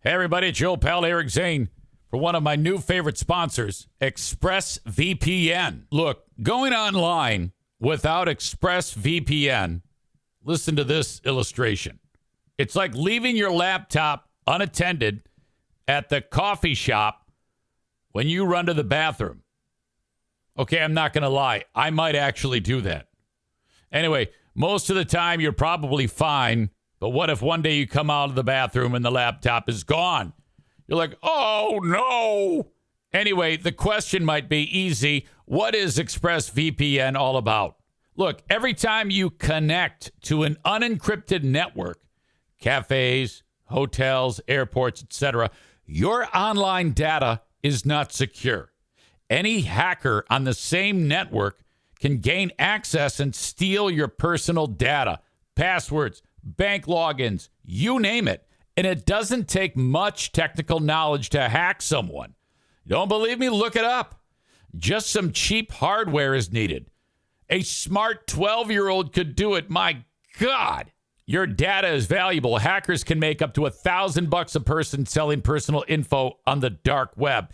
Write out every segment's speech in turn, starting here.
Hey, everybody, it's your old pal Eric Zane for one of my new favorite sponsors, ExpressVPN. Look, going online without ExpressVPN, listen to this illustration. It's like leaving your laptop unattended at the coffee shop when you run to the bathroom. Okay, I'm not going to lie. I might actually do that. Anyway, most of the time you're probably fine, but what if one day you come out of the bathroom and the laptop is gone? You're like, oh, no. Anyway, the question might be easy. What is ExpressVPN all about? Look, every time you connect to an unencrypted network, cafes, hotels, airports, etc., your online data is not secure. Any hacker on the same network can gain access and steal your personal data, passwords, bank logins, you name it. And it doesn't take much technical knowledge to hack someone. Don't believe me? Look it up. Just some cheap hardware is needed. A smart 12-year-old could do it. My God. Your data is valuable. Hackers can make up to $1,000 a person selling personal info on the dark web.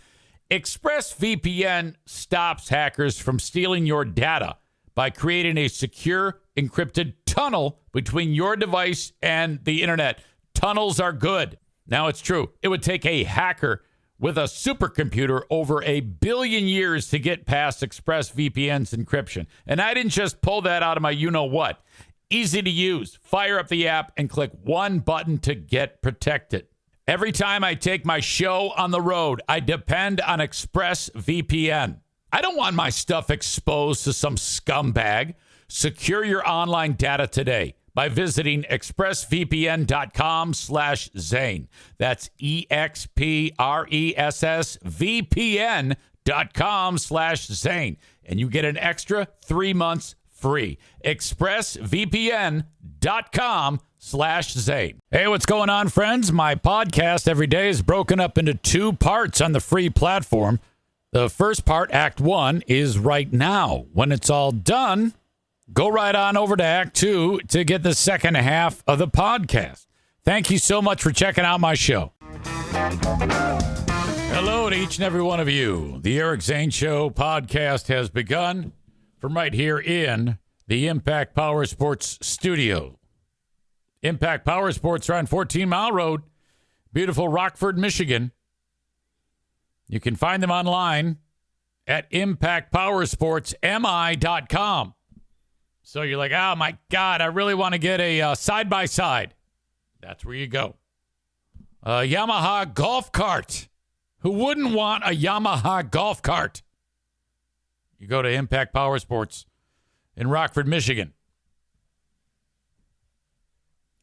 ExpressVPN stops hackers from stealing your data by creating a secure, encrypted tunnel between your device and the internet. Tunnels are good. Now, it's true. It would take a hacker with a supercomputer over 1 billion years to get past ExpressVPN's encryption. And I didn't just pull that out of my you-know-what. Easy to use. Fire up the app and click one button to get protected. Every time I take my show on the road, I depend on ExpressVPN. I don't want my stuff exposed to some scumbag. Secure your online data today by visiting expressvpn.com/Zane. That's expressvpn.com/Zane. And you get an extra 3 months free. expressvpn.com/Zane. Hey, what's going on, friends? My podcast every day is broken up into 2 parts on the free platform. The first part, Act 1, is right now. When it's all done, go right on over to Act 2 to get the second half of the podcast. Thank you so much for checking out my show. Hello to each and every one of you. The Eric Zane Show podcast has begun from right here in the Impact Power Sports studio. Impact Power Sports are on 14 Mile Road, beautiful Rockford, Michigan. You can find them online at impactpowersportsmi.com. So you're like, oh, my God, I really want to get a side-by-side. That's where you go. A Yamaha golf cart. Who wouldn't want a Yamaha golf cart? You go to Impact Power Sports in Rockford, Michigan.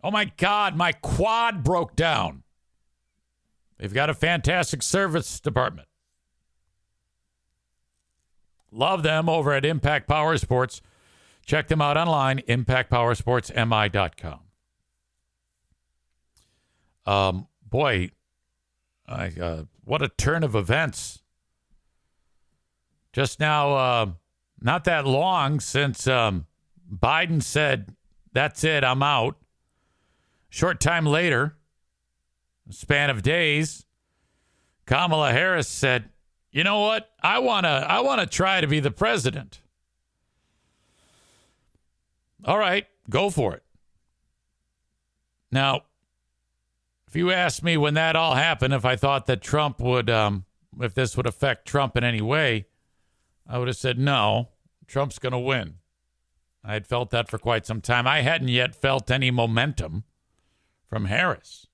Oh, my God, my quad broke down. They've got a fantastic service department. Love them over at Impact Power Sports. Check them out online, impactpowersportsmi.com. Boy, what a turn of events. Just now, not that long since Biden said, that's it, I'm out. Short time later, a span of days, Kamala Harris said, you know what? I want to try to be the president. All right, go for it. Now, if you asked me when that all happened, if I thought that Trump would, if this would affect Trump in any way, I would have said, no, Trump's going to win. I had felt that for quite some time. I hadn't yet felt any momentum from Harris.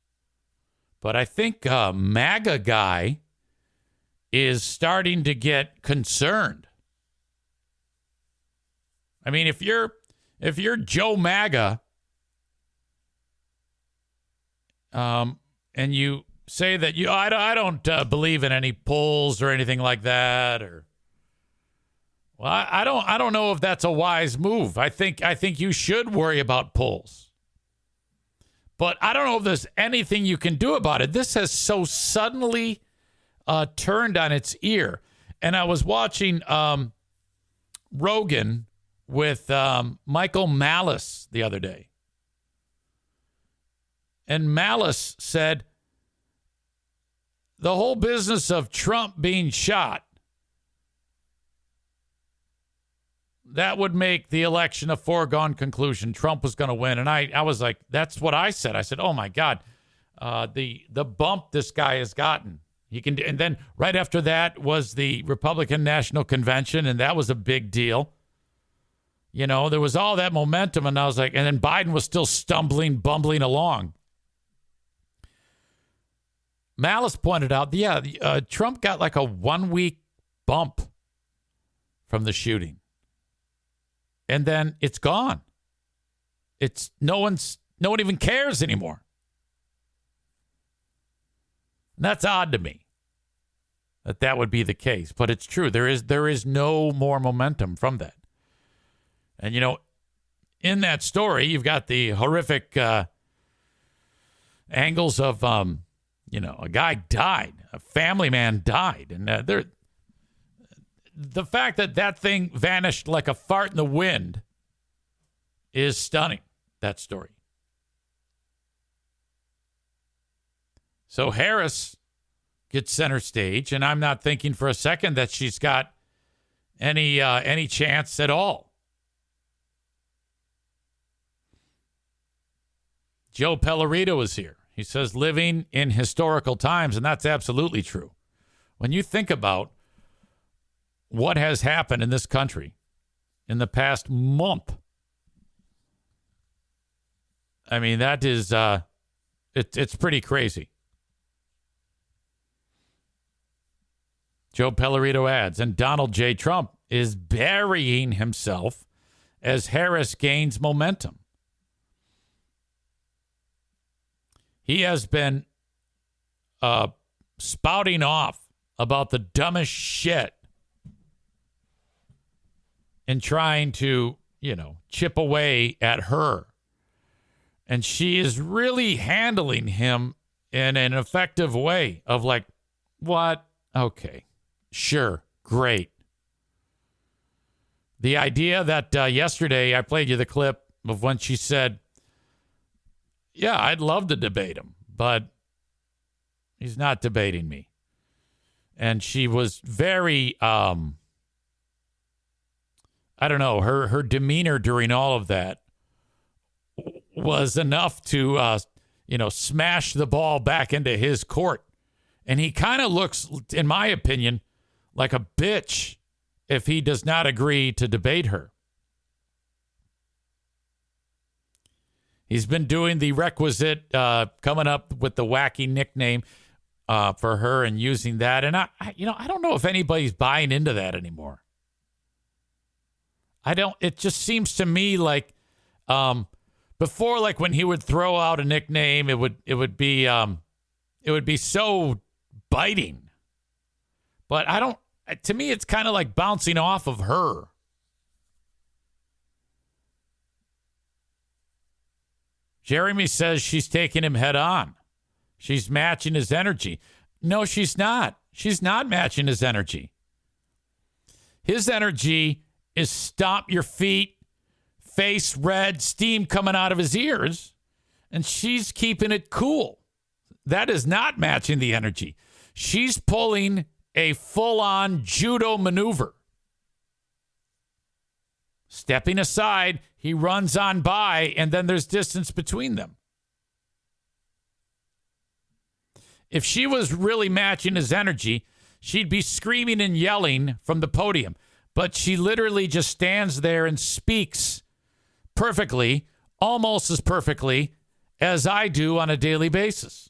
But I think MAGA guy is starting to get concerned. I mean, if you're Joe MAGA, and you say that I don't believe in any polls or anything like that, or I don't know if that's a wise move. I think you should worry about polls, but I don't know if there's anything you can do about it. This has so suddenly turned on its ear, and I was watching Rogan with Michael Malice the other day. And Malice said, the whole business of Trump being shot, that would make the election a foregone conclusion. Trump was going to win. And I was like, that's what I said. I said, oh, my God, the bump this guy has gotten. He can, and then right after that was the Republican National Convention, and that was a big deal. You know, there was all that momentum, and I was like, and then Biden was still bumbling along. Malice pointed out, Trump got like a 1 week bump from the shooting. And then it's gone. It's no one even cares anymore. And that's odd to me that would be the case, but it's true. There is no more momentum from that. And you know, in that story, you've got the horrific angles of a guy died, a family man died, and the fact that thing vanished like a fart in the wind is stunning, that story. So Harris gets center stage, and I'm not thinking for a second that she's got any chance at all. Joe Pellerito is here. He says living in historical times, and that's absolutely true. When you think about what has happened in this country in the past month, I mean, that is, it's pretty crazy. Joe Pellerito adds, and Donald J. Trump is burying himself as Harris gains momentum. He has been spouting off about the dumbest shit and trying to, chip away at her. And she is really handling him in an effective way of like, what? Okay, sure, great. The idea that yesterday I played you the clip of when she said, yeah, I'd love to debate him, but he's not debating me. And she was very, I don't know, her demeanor during all of that was enough to, smash the ball back into his court. And he kind of looks, in my opinion, like a bitch if he does not agree to debate her. He's been doing the requisite, coming up with the wacky nickname for her and using that. And I don't know if anybody's buying into that anymore. It just seems to me like before, like when he would throw out a nickname, it would be so biting. But to me, it's kind of like bouncing off of her. Jeremy says she's taking him head on. She's matching his energy. No, she's not. She's not matching his energy. His energy is stomp your feet, face red, steam coming out of his ears, and she's keeping it cool. That is not matching the energy. She's pulling a full-on judo maneuver. Stepping aside, he runs on by, and then there's distance between them. If she was really matching his energy, she'd be screaming and yelling from the podium. But she literally just stands there and speaks perfectly, almost as perfectly as I do on a daily basis.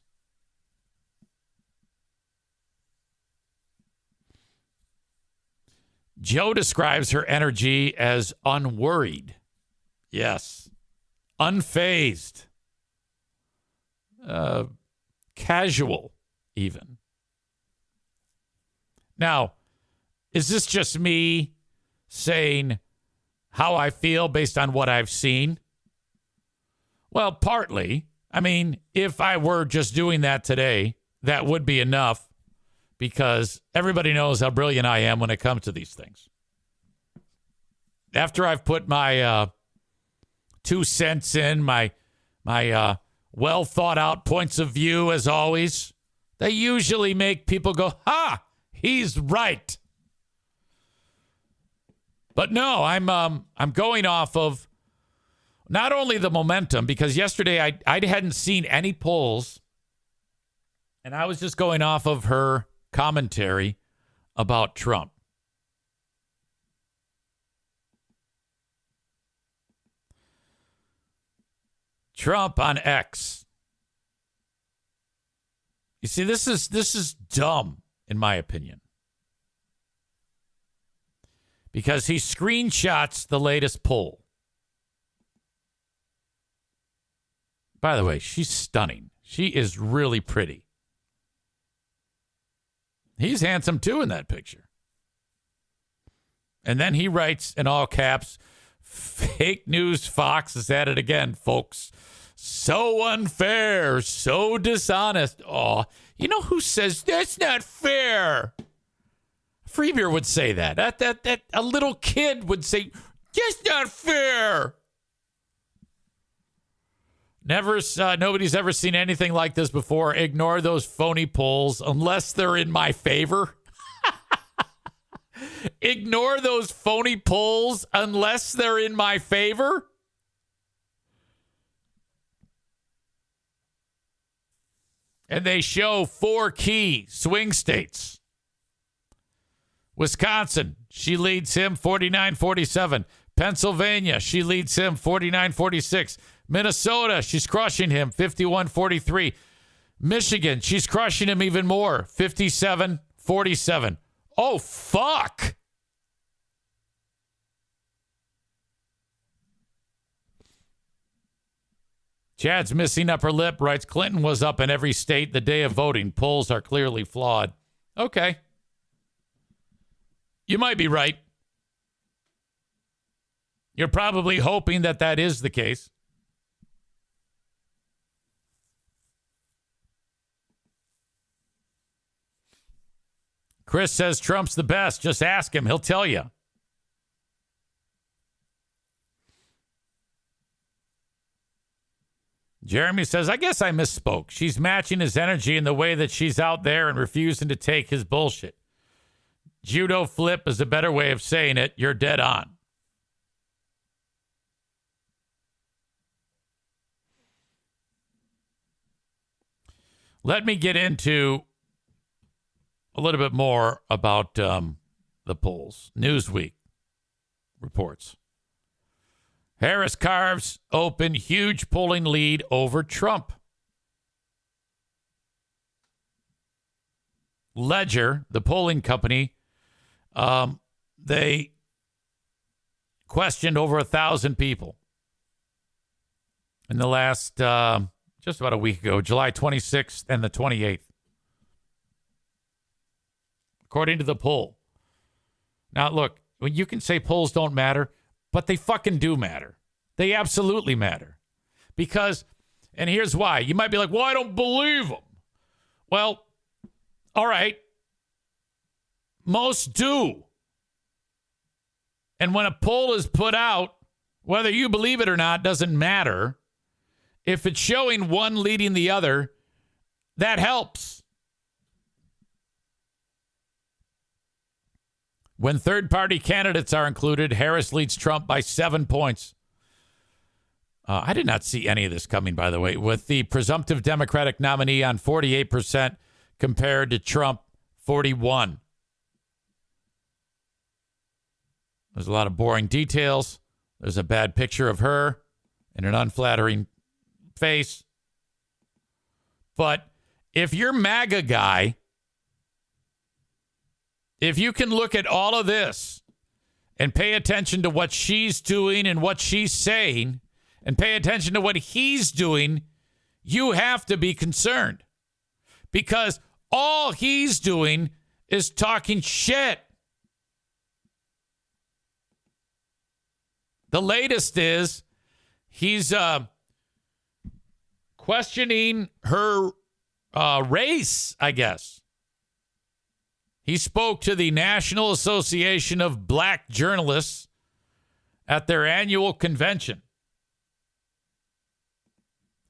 Joe describes her energy as unworried. Yes. Unfazed. Casual, even. Now, is this just me saying how I feel based on what I've seen? Well, partly. I mean, if I were just doing that today, that would be enough. Because everybody knows how brilliant I am when it comes to these things. After I've put my 2 cents in, my well thought out points of view, as always, They usually make people go, ha, he's right. But no, I'm going off of not only the momentum, because yesterday I hadn't seen any polls, and I was just going off of her commentary about Trump. Trump on X. You see, this is dumb, in my opinion. Because he screenshots the latest poll. By the way, she's stunning. She is really pretty. He's handsome too in that picture. And then he writes in all caps, fake news Fox is at it again, folks. So unfair, so dishonest. Oh, you know who says that's not fair? Freebeer would say that. That a little kid would say, that's not fair. Nobody's ever seen anything like this before. Ignore those phony polls unless they're in my favor. Ignore those phony polls unless they're in my favor. And they show 4 key swing states. Wisconsin, she leads him 49-47. Pennsylvania, she leads him 49-46. Minnesota, she's crushing him 51-43. Michigan, she's crushing him even more 57-47. Oh, fuck. Chad's missing upper lip writes, Clinton was up in every state the day of voting. Polls are clearly flawed. Okay. You might be right. You're probably hoping that that is the case. Chris says Trump's the best. Just ask him. He'll tell you. Jeremy says, I guess I misspoke. She's matching his energy in the way that she's out there and refusing to take his bullshit. Judo flip is a better way of saying it. You're dead on. Let me get into a little bit more about the polls. Newsweek reports. Harris carves open huge polling lead over Trump. Ledger, the polling company, they questioned over 1,000 people in the last, just about a week ago, July 26th and the 28th. According to the poll. Now, look, you can say polls don't matter, but they fucking do matter. They absolutely matter. Because, and here's why. You might be like, well, I don't believe them. Well, all right. Most do. And when a poll is put out, whether you believe it or not doesn't matter. If it's showing one leading the other, that helps. When third-party candidates are included, Harris leads Trump by 7 points. I did not see any of this coming, by the way, with the presumptive Democratic nominee on 48% compared to Trump, 41%. There's a lot of boring details. There's a bad picture of her in an unflattering face. But if you're MAGA guy, if you can look at all of this and pay attention to what she's doing and what she's saying and pay attention to what he's doing, you have to be concerned. Because all he's doing is talking shit. The latest is he's questioning her race, I guess. He spoke to the National Association of Black Journalists at their annual convention.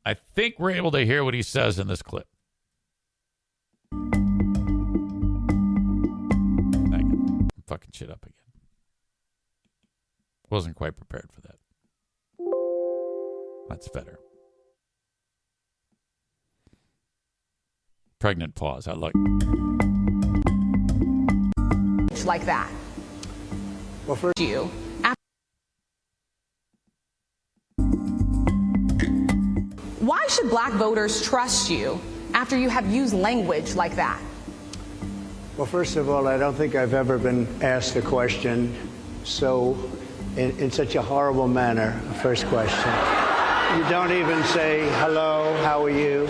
I think we're able to hear what he says in this clip. fucking shit up again. Wasn't quite prepared for that. That's better. Pregnant pause. I like. Like that. Well, first, you. Why should black voters trust you after you have used language like that? well, first of all, I don't think I've ever been asked a question in such a horrible manner. First question. You don't even say, hello, how are you?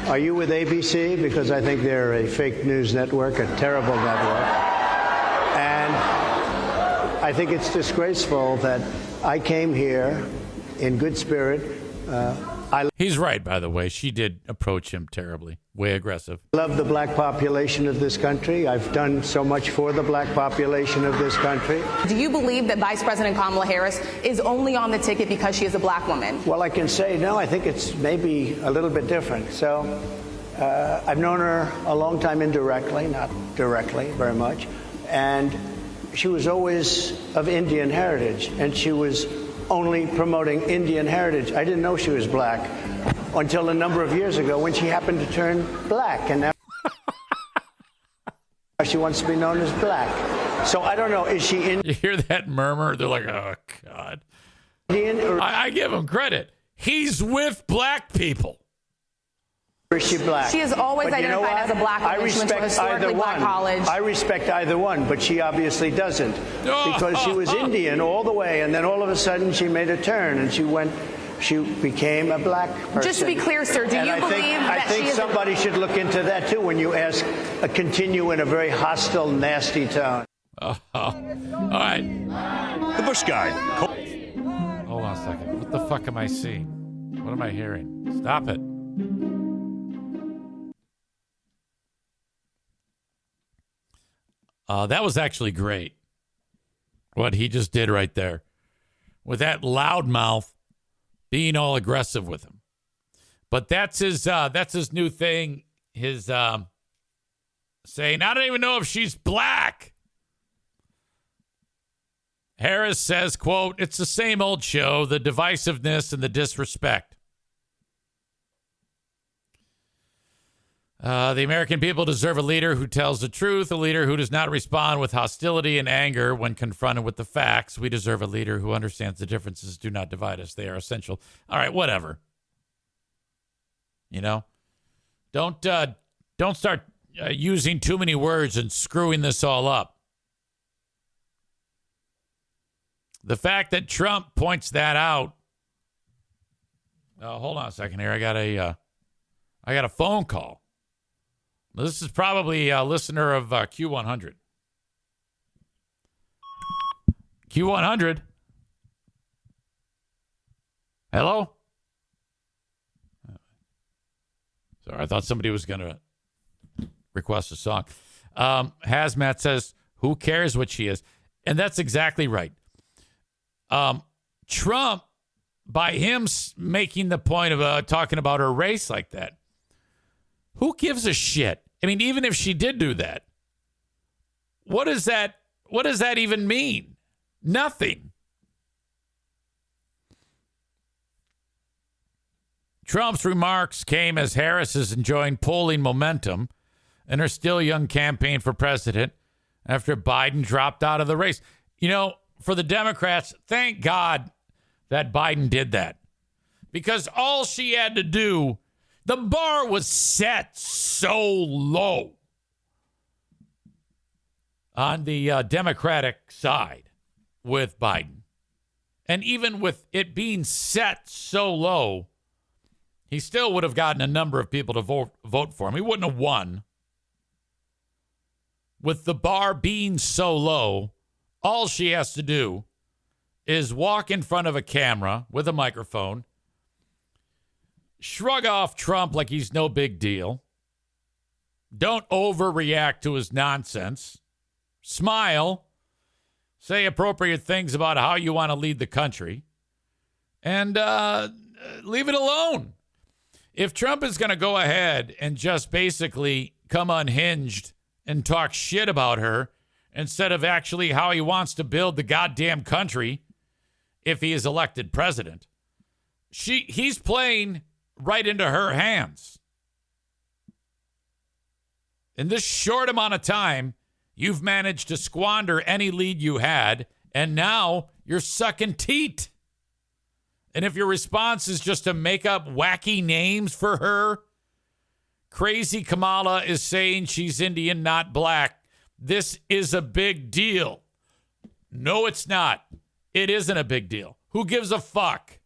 Are you with ABC? Because I think they're a fake news network, a terrible network. And I think it's disgraceful that I came here in good spirit. He's right, by the way. She did approach him terribly, way aggressive. I love the black population of this country. I've done so much for the black population of this country. Do you believe that Vice President Kamala Harris is only on the ticket because she is a black woman? Well, I can say, no, I think it's maybe a little bit different. So I've known her a long time indirectly, not directly very much. And she was always of Indian heritage, and she was only promoting Indian heritage. I didn't know she was black until a number of years ago when she happened to turn black, and now she wants to be known as black. So I don't know, is she Indian? You hear that murmur? They're like, oh, God. Or I give him credit. He's with black people. is she black? She is always But you know identified what? as a black woman. I She went to a respect historically either black one. college. I respect either one, but she obviously doesn't. Because she was Indian all the way, and then all of a sudden she made a turn, and she became a black person. Just to be clear, sir, do And you I believe think, that I think she is somebody should look into that, too, when you ask, continue in a very hostile, nasty tone. All right. The Bush Guy. Hold on a second. What the fuck am I seeing? What am I hearing? Stop it. That was actually great. What he just did right there. With that loudmouth being all aggressive with him. But that's his new thing. His saying, I don't even know if she's black. Harris says, quote, it's the same old show, the divisiveness and the disrespect. The American people deserve a leader who tells the truth, a leader who does not respond with hostility and anger when confronted with the facts. We deserve a leader who understands the differences do not divide us. They are essential. All right, whatever. You know, don't start using too many words and screwing this all up. The fact that Trump points that out. Hold on a second here. I got a phone call. This is probably a listener of Q100. Q100. Hello? Sorry, I thought somebody was going to request a song. Hazmat says, who cares what she is? And that's exactly right. Trump, by him making the point of talking about her race like that, who gives a shit? I mean, even if she did do that, what does that even mean? Nothing. Trump's remarks came as Harris is enjoying polling momentum in her still young campaign for president after Biden dropped out of the race. You know, for the Democrats, thank God that Biden did that. Because all she had to do, the bar was set so low on the Democratic side with Biden. And even with it being set so low, he still would have gotten a number of people to vote for him. He wouldn't have won. With the bar being so low, all she has to do is walk in front of a camera with a microphone, shrug off Trump like he's no big deal, don't overreact to his nonsense, smile, say appropriate things about how you want to lead the country, and leave it alone. If Trump is going to go ahead and just basically come unhinged and talk shit about her instead of actually how he wants to build the goddamn country if he is elected president. He's playing right into her hands. In this short amount of time, you've managed to squander any lead you had, and now you're sucking teat. And if your response is just to make up wacky names for her, crazy Kamala is saying she's Indian, not black. This is a big deal. No, it's not. It isn't a big deal. Who gives a fuck?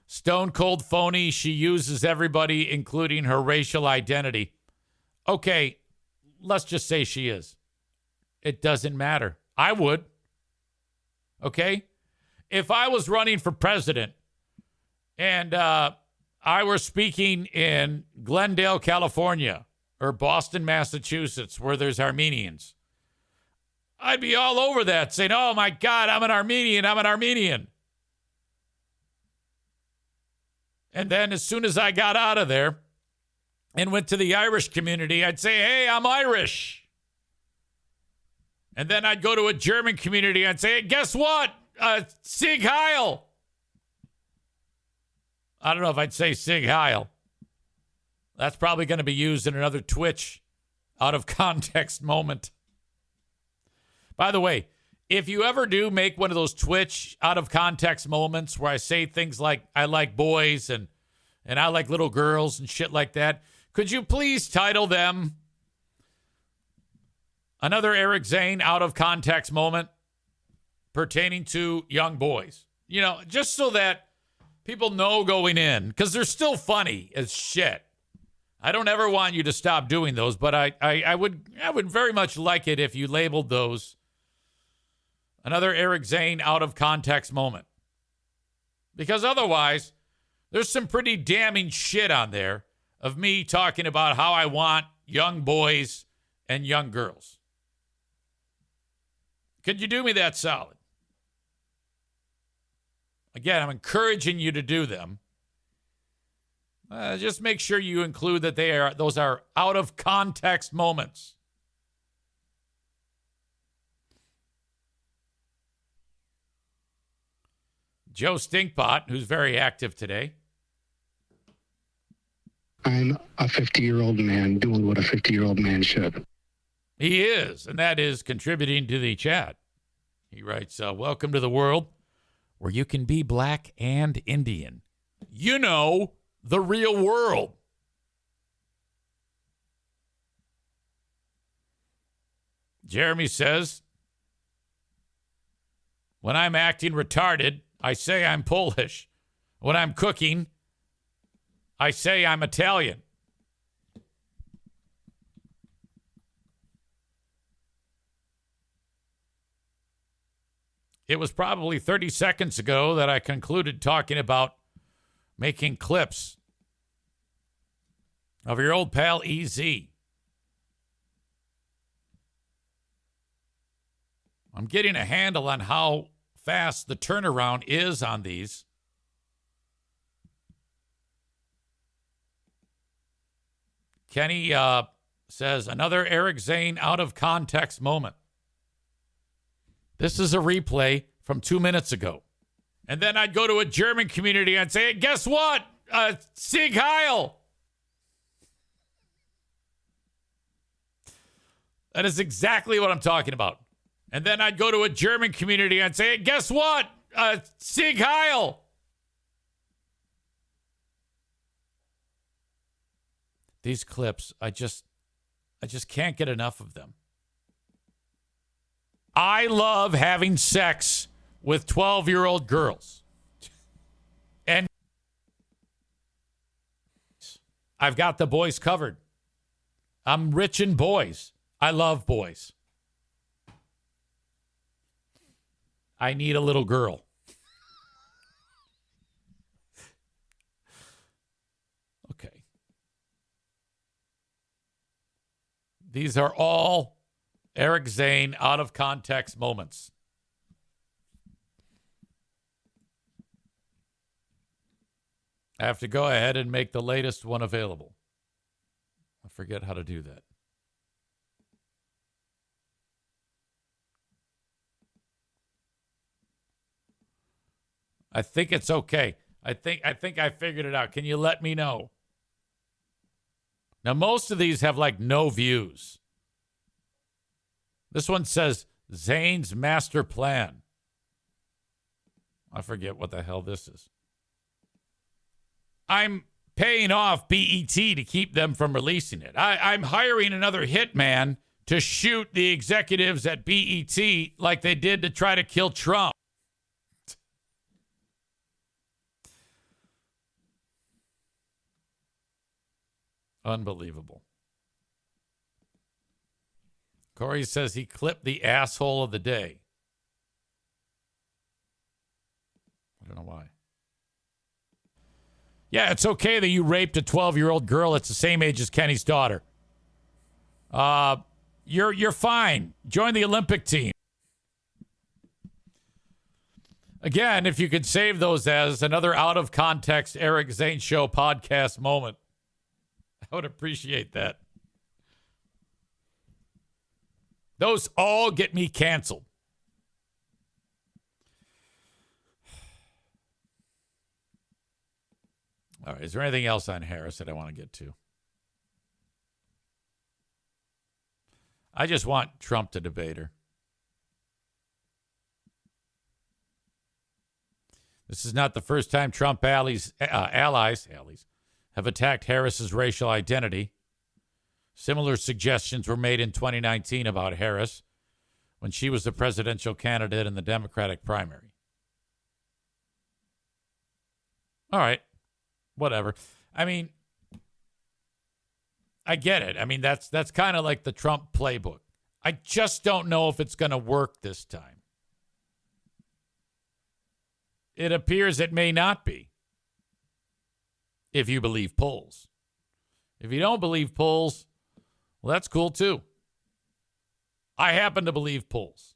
Stone cold phony. She uses everybody, including her racial identity. Okay, let's just say she is. It doesn't matter. I would. Okay? If I was running for president and I were speaking in Glendale, California, or Boston, Massachusetts, where there's Armenians, I'd be all over that saying, oh my God, I'm an Armenian. I'm an Armenian. And then as soon as I got out of there and went to the Irish community, I'd say, hey, I'm Irish. And then I'd go to a German community and say, hey, guess what? Sig Heil. I don't know if I'd say Sig Heil. That's probably going to be used in another Twitch out of context moment. By the way, if you ever do make one of those Twitch out of context moments where I say things like I like boys and I like little girls and shit like that, could you please title them another Eric Zane out of context moment pertaining to young boys? You know, just so that people know going in, because they're still funny as shit. I don't ever want you to stop doing those, but I would very much like it if you labeled those another Eric Zane out of context moment. Because otherwise, there's some pretty damning shit on there of me talking about how I want young boys and young girls. Could you do me that solid? Again, I'm encouraging you to do them. Just make sure you include that those are out of context moments. Joe Stinkpot, who's very active today. I'm a 50-year-old man doing what a 50-year-old man should. He is, and that is contributing to the chat. He writes, welcome to the world where you can be black and Indian. You know, the real world. Jeremy says, when I'm acting retarded, I say I'm Polish. When I'm cooking, I say I'm Italian. It was probably 30 seconds ago that I concluded talking about making clips of your old pal EZ. I'm getting a handle on how fast the turnaround is on these. Kenny says, another Eric Zane out of context moment. This is a replay from 2 minutes ago. And then I'd go to a German community and say, hey, guess what? Sig Heil. That is exactly what I'm talking about. And then I'd go to a German community and say, hey, guess what? Sig Heil. These clips, I just can't get enough of them. I love having sex with 12-year-old girls. And I've got the boys covered. I'm rich in boys. I love boys. I need a little girl. Okay. These are all Eric Zane out of context moments. I have to go ahead and make the latest one available. I forget how to do that. I think it's okay. I think I figured it out. Can you let me know? Now, most of these have like no views. This one says Zane's master plan. I forget what the hell this is. I'm paying off BET to keep them from releasing it. I'm hiring another hitman to shoot the executives at BET like they did to try to kill Trump. Unbelievable. Corey says he clipped the asshole of the day. I don't know why. Yeah, it's okay that you raped a 12-year-old girl that's the same age as Kenny's daughter. You're fine. Join the Olympic team. Again, if you could save those as another out-of-context Eric Zane Show podcast moment, I would appreciate that. Those all get me canceled. All right, is there anything else on Harris that I want to get to? I just want Trump to debate her. This is not the first time Trump allies have attacked Harris's racial identity. Similar suggestions were made in 2019 about Harris when she was the presidential candidate in the Democratic primary. All right, whatever. I mean, I get it. I mean, that's kind of like the Trump playbook. I just don't know if it's going to work this time. It appears it may not be, if you believe polls. If you don't believe polls, well, that's cool too. I happen to believe polls.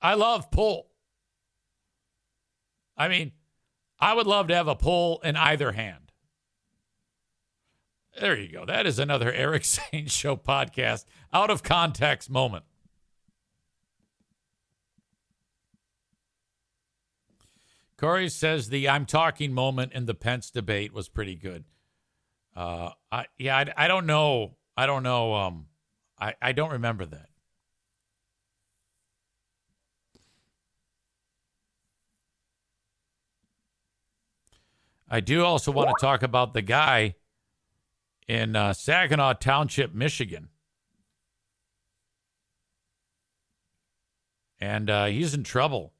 I love poll. I mean, I would love to have a poll in either hand. There you go. That is another Eric Zane Show podcast out of context moment. Corey says the I'm talking moment in the Pence debate was pretty good. I don't know. I don't remember that. I do also want to talk about the guy in Saginaw Township, Michigan. And he's in trouble.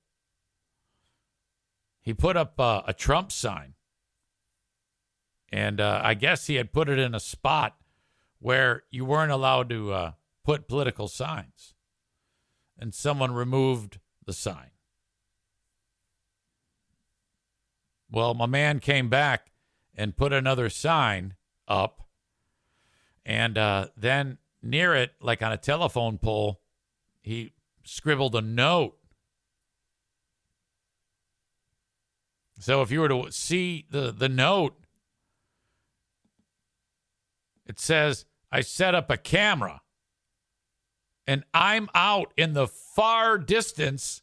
He put up a Trump sign. And I guess he had put it in a spot where you weren't allowed to put political signs. And someone removed the sign. Well, my man came back and put another sign up. And then near it, like on a telephone pole, he scribbled a note. So if you were to see the note, it says, I set up a camera and I'm out in the far distance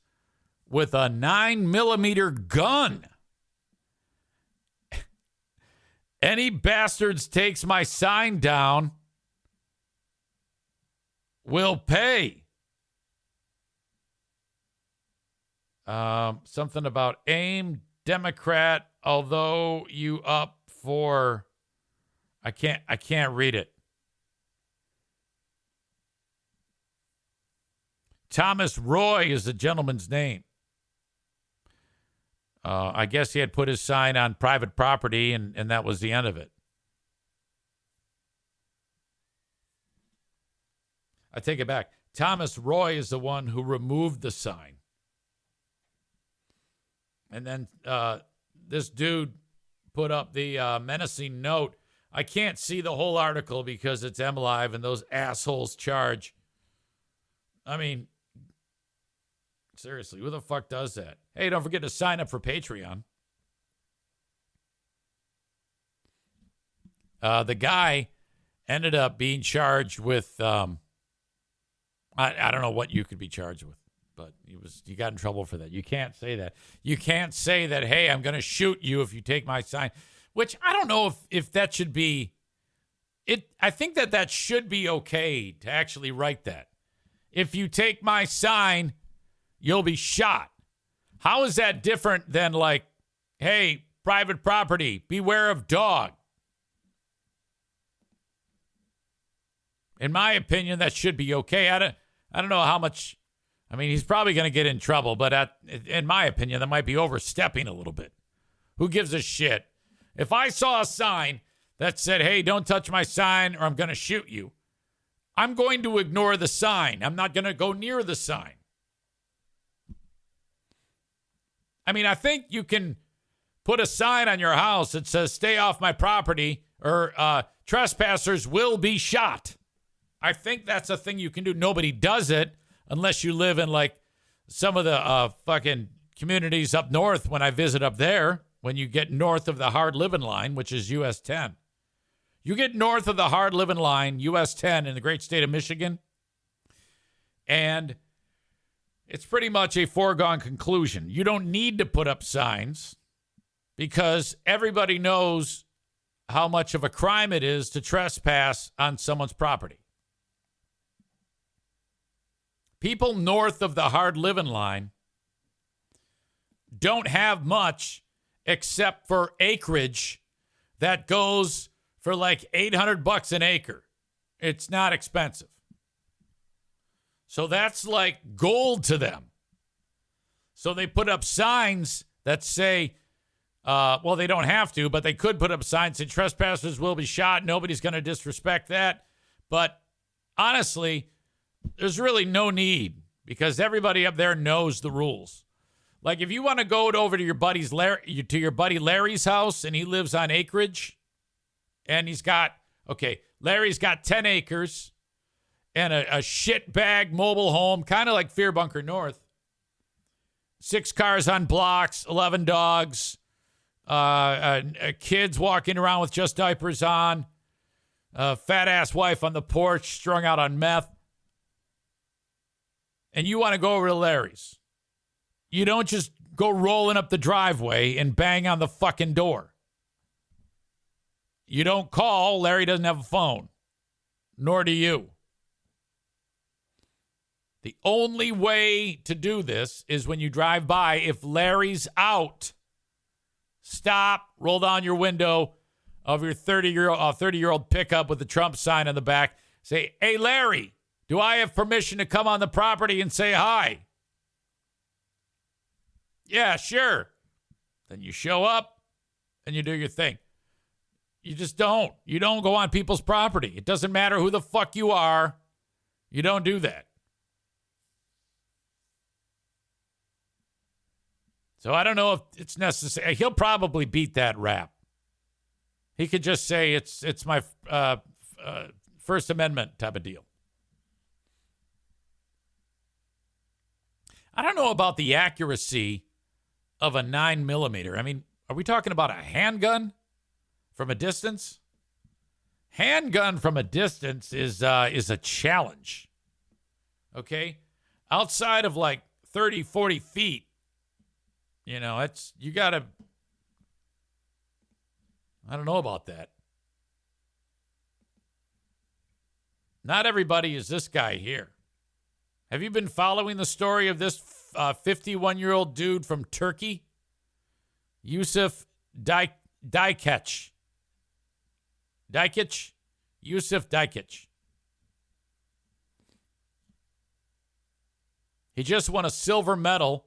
with a 9mm gun. Any bastards takes my sign down will pay. Something about aim Democrat, although you up for, I can't read it. Thomas Roy is the gentleman's name. I guess he had put his sign on private property, and that was the end of it. I take it back. Thomas Roy is the one who removed the sign. And then this dude put up the menacing note. I can't see the whole article because it's MLive and those assholes charge. I mean, seriously, who the fuck does that? Hey, don't forget to sign up for Patreon. The guy ended up being charged with, I don't know what you could be charged with, but he got in trouble for that. You can't say that. You can't say that, hey, I'm going to shoot you if you take my sign, which I don't know if that should be it. I think that should be okay to actually write that. If you take my sign, you'll be shot. How is that different than like, hey, private property, beware of dog? In my opinion, that should be okay. I don't know how much. I mean, he's probably going to get in trouble, but in my opinion, that might be overstepping a little bit. Who gives a shit? If I saw a sign that said, hey, don't touch my sign or I'm going to shoot you, I'm going to ignore the sign. I'm not going to go near the sign. I mean, I think you can put a sign on your house that says, stay off my property or trespassers will be shot. I think that's a thing you can do. Nobody does it unless you live in like some of the fucking communities up north when I visit up there, when you get north of the hard living line, which is US 10. You get north of the hard living line, US 10 in the great state of Michigan, and it's pretty much a foregone conclusion. You don't need to put up signs because everybody knows how much of a crime it is to trespass on someone's property. People north of the hard living line don't have much except for acreage that goes for like $800 an acre. It's not expensive. So that's like gold to them. So they put up signs that say, well, they don't have to, but they could put up signs that trespassers will be shot. Nobody's going to disrespect that. But honestly, there's really no need because everybody up there knows the rules. Like if you want to go over to your buddy Larry's house and he lives on acreage and Larry's got 10 acres and a shitbag mobile home, kind of like Fear Bunker North. 6 cars on blocks, 11 dogs, kids walking around with just diapers on, a fat-ass wife on the porch strung out on meth. And you want to go over to Larry's. You don't just go rolling up the driveway and bang on the fucking door. You don't call. Larry doesn't have a phone. Nor do you. The only way to do this is when you drive by. If Larry's out, stop, roll down your window of your 30-year-old pickup with the Trump sign on the back. Say, hey, Larry, do I have permission to come on the property and say hi? Yeah, sure. Then you show up and you do your thing. You just don't. You don't go on people's property. It doesn't matter who the fuck you are. You don't do that. So I don't know if it's necessary. He'll probably beat that rap. He could just say it's my First Amendment type of deal. I don't know about the accuracy of a 9mm. I mean, are we talking about a handgun from a distance? Handgun from a distance is a challenge. Okay? Outside of like 30, 40 feet, you got to, I don't know about that. Not everybody is this guy here. Have you been following the story of this 51-year-old dude from Turkey? Yusuf Daykic. Yusuf Daykic. He just won a silver medal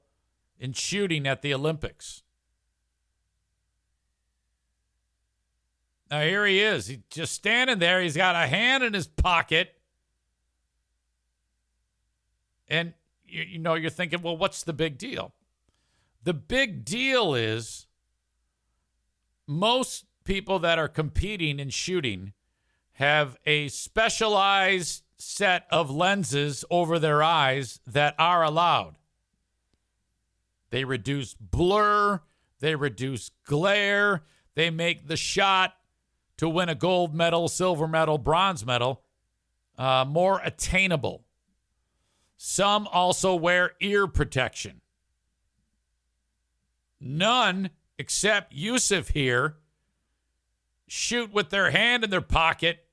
in shooting at the Olympics. Now here he is. He's just standing there. He's got a hand in his pocket. And, you're thinking, well, what's the big deal? The big deal is most people that are competing in shooting have a specialized set of lenses over their eyes that are allowed. They reduce blur. They reduce glare. They make the shot to win a gold medal, silver medal, bronze medal more attainable. Some also wear ear protection. None, except Yusuf here, shoot with their hand in their pocket,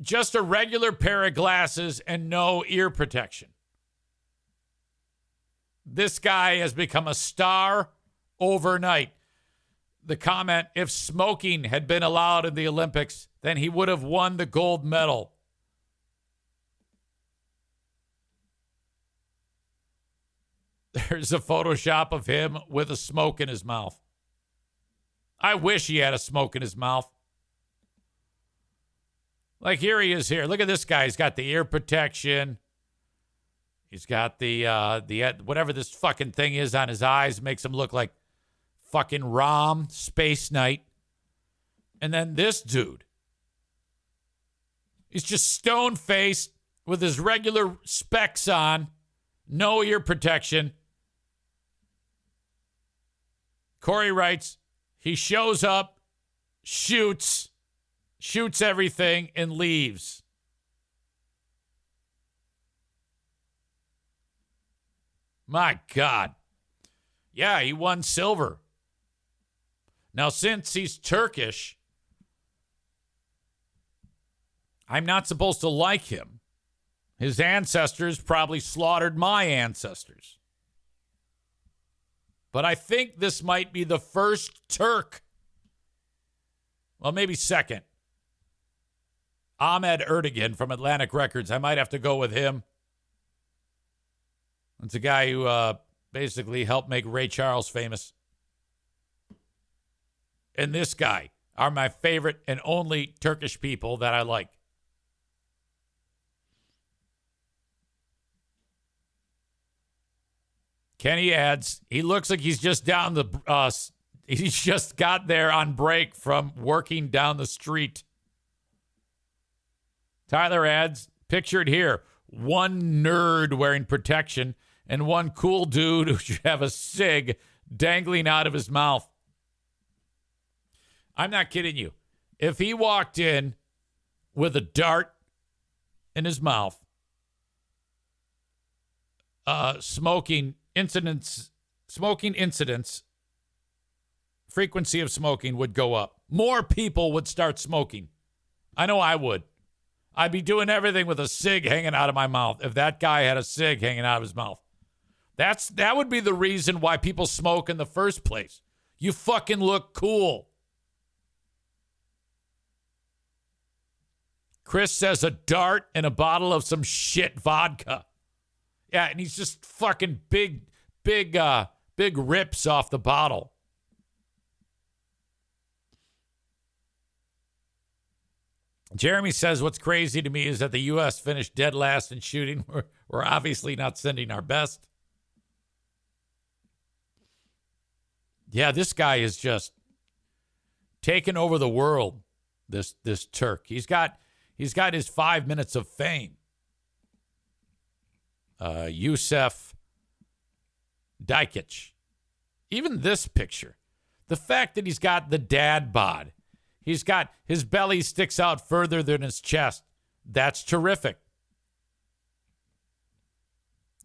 just a regular pair of glasses and no ear protection. This guy has become a star overnight. The comment, if smoking had been allowed in the Olympics, then he would have won the gold medal. There's a Photoshop of him with a smoke in his mouth. I wish he had a smoke in his mouth. Like here he is here. Look at this guy. He's got the ear protection. He's got the whatever this fucking thing is on his eyes, makes him look like fucking Rom, Space Knight. And then this dude. He's just stone-faced with his regular specs on, no ear protection. Corey writes, he shows up, shoots everything, and leaves. My God. Yeah, he won silver. Now, since he's Turkish, I'm not supposed to like him. His ancestors probably slaughtered my ancestors. But I think this might be the first Turk, well, maybe second. Ahmed Erdogan from Atlantic Records. I might have to go with him. It's a guy who basically helped make Ray Charles famous. And this guy are my favorite and only Turkish people that I like. Kenny adds, he looks like he's just down the, he's just got there on break from working down the street. Tyler adds, pictured here, one nerd wearing protection and one cool dude who should have a cig dangling out of his mouth. I'm not kidding you. If he walked in with a dart in his mouth, smoking incidents, frequency of smoking would go up. More people would start smoking. I know I would. I'd be doing everything with a cig hanging out of my mouth if that guy had a cig hanging out of his mouth. That would be the reason why people smoke in the first place. You fucking look cool. Chris says a dart and a bottle of some shit vodka. Yeah, and he's just fucking big rips off the bottle. Jeremy says what's crazy to me is that the U.S. finished dead last in shooting. We're obviously not sending our best. Yeah, this guy is just taking over the world, this Turk. He's got his 5 minutes of fame. Yusuf Daikic. Even this picture. The fact that he's got the dad bod. He's got his belly sticks out further than his chest. That's terrific.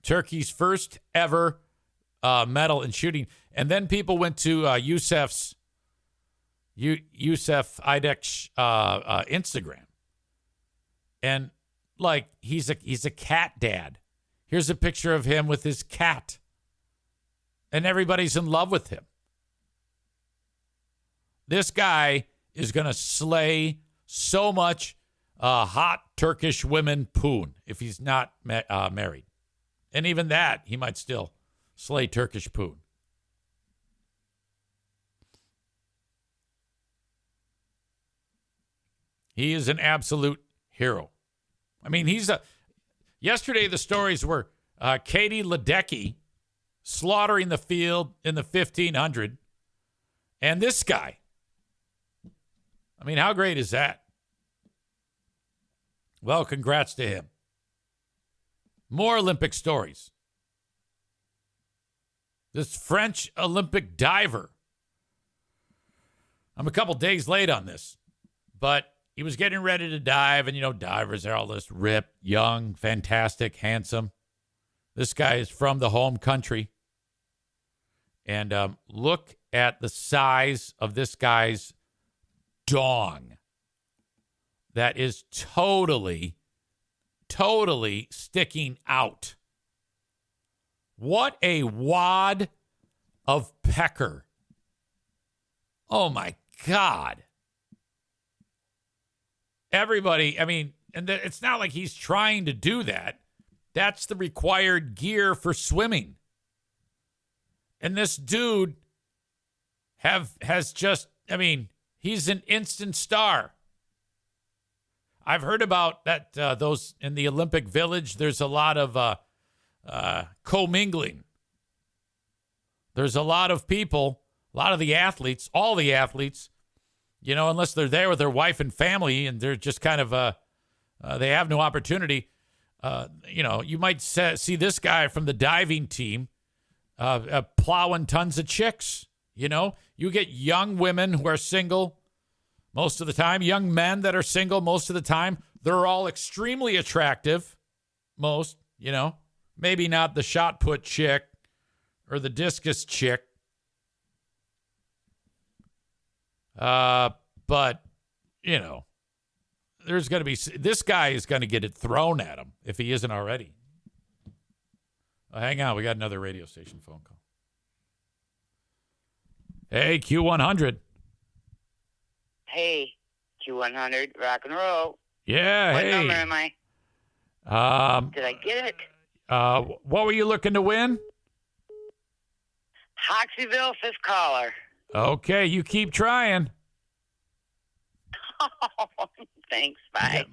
Turkey's first ever medal in shooting. And then people went to Yusuf Idek's Instagram. And like he's a cat dad. Here's a picture of him with his cat. And everybody's in love with him. This guy is going to slay so much hot Turkish women poon if he's not married. And even that, he might still slay Turkish poon. He is an absolute hero. I mean, yesterday the stories were Katie Ledecky slaughtering the field in the 1500. And this guy. I mean, how great is that? Well, congrats to him. More Olympic stories. This French Olympic diver. I'm a couple days late on this, but he was getting ready to dive, and, you know, divers are all this ripped, young, fantastic, handsome. This guy is from the home country. And look at the size of this guy's dong. That is totally sticking out. What a wad of pecker. Oh, my God. Everybody, I mean, and it's not like he's trying to do that. That's the required gear for swimming. And this dude has just, I mean, he's an instant star. I've heard about that, those in the Olympic Village, there's a lot of commingling. There's a lot of people, a lot of the athletes, all the athletes, you know, unless they're there with their wife and family and they're just kind of, they have no opportunity. You know, you might see this guy from the diving team plowing tons of chicks. You know, you get young women who are single most of the time, young men that are single most of the time. They're all extremely attractive. Most, you know, maybe not the shot put chick or the discus chick. But, you know, there's going to be, this guy is going to get it thrown at him if he isn't already. Hang on. We got another radio station phone call. Hey, Q100. Hey, Q100, rock and roll. Yeah, what hey. What number am I? Did I get it? What were you looking to win? Hoxie,ville, fifth caller. Okay, you keep trying. Thanks, bye.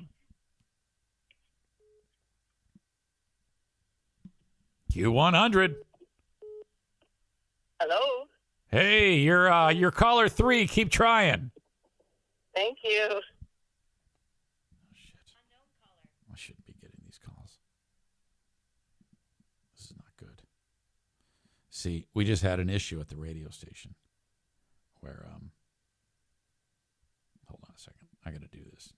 Q100. Hello? Hey, you're caller 3. Keep trying. Thank you. Oh, shit. I shouldn't be getting these calls. This is not good. See, we just had an issue at the radio station where, hold on a second. I got to do this.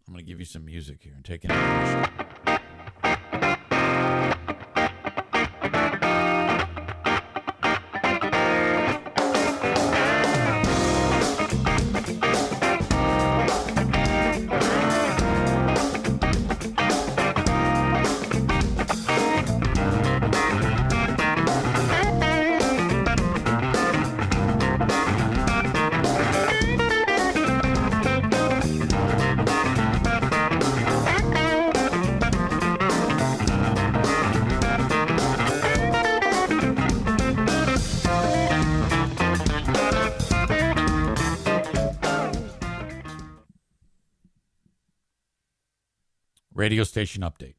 I'm going to give you some music here and take an intermission. Radio station update.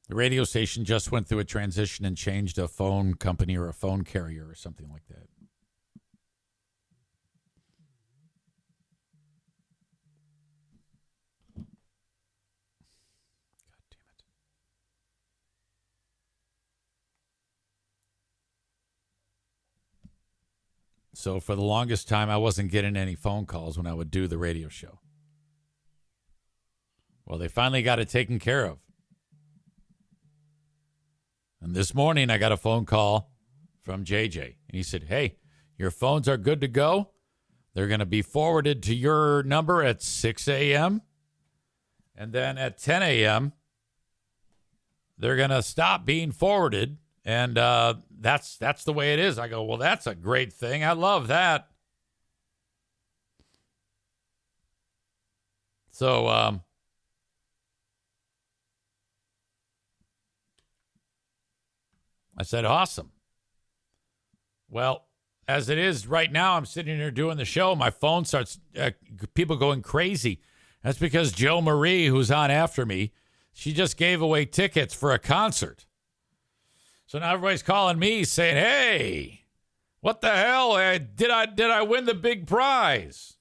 The radio station just went through a transition and changed a phone company or a phone carrier or something like that. God damn it. So for the longest time, I wasn't getting any phone calls when I would do the radio show. Well, they finally got it taken care of. And this morning, I got a phone call from JJ. And he said, hey, your phones are good to go. They're going to be forwarded to your number at 6 a.m. And then at 10 a.m., they're going to stop being forwarded. And that's the way it is. I go, well, that's a great thing. I love that. So, I said, awesome. Well, as it is right now, I'm sitting here doing the show. My phone starts, people going crazy. That's because Joe Marie, who's on after me, she just gave away tickets for a concert. So now everybody's calling me saying, hey, what the hell? Did I win the big prize?